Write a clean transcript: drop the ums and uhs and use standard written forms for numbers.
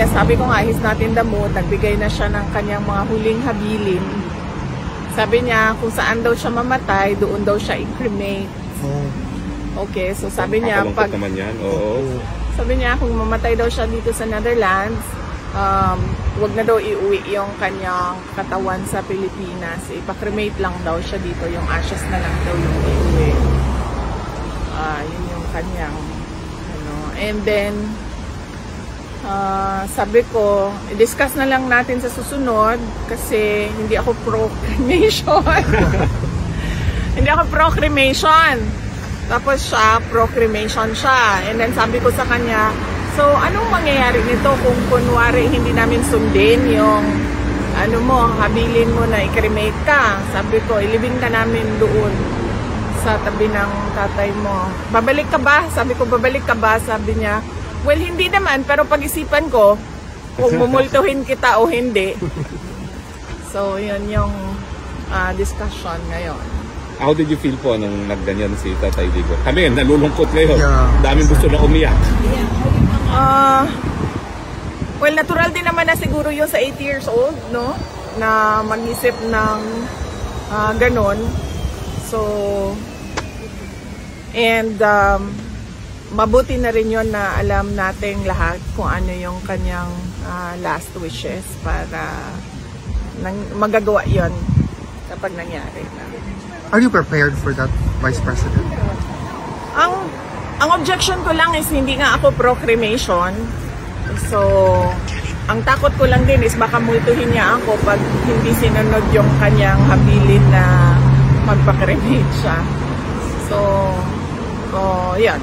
sabi ko nga, he's not in the mood. Nagbigay na siya ng kanyang mga huling habilin. Sabi niya, kung saan daw siya mamatay, doon daw siya i-cremate. Okay, so sabi niya, sabi niya, kung mamatay daw siya dito sa Netherlands, wag na daw iuwi yung kanyang katawan sa Pilipinas. Ipa-cremate lang daw siya dito, yung ashes na lang daw yung iuwi. Yun yung kanyang, and then, sabi ko, i-discuss na lang natin sa susunod kasi hindi ako pro-cremation. Hindi ako pro-cremation. Tapos siya, pro-cremation siya. And then sabi ko sa kanya, so anong mangyayari nito kung kunwari hindi namin sundin yung habilin mo na i-cremate ka? Sabi ko, ilibing ka namin doon sa tabi ng tatay mo. Babalik ka ba? Sabi ko, babalik ka ba? Sabi niya, well, hindi naman, pero pag-isipan ko kung mumultuhin kita o hindi. So, yun yung discussion ngayon. How did you feel po nung nagganyan si Tatay Digong? Kami, nalulungkot ngayon. Daming gusto na umiyak. Well, natural din naman na siguro yung sa 8 years old, no? Na mag-isip ng ganon. So, and mabuti na rin yun na alam nating lahat kung ano yung kanyang last wishes para magagawa yun kapag nangyari na. Are you prepared for that, Vice President? Ang objection ko lang is hindi nga ako pro-cremation. So, ang takot ko lang din is baka multuhin niya ako pag hindi sinunod yung kanyang habilin na magpa-cremate siya. So, yan.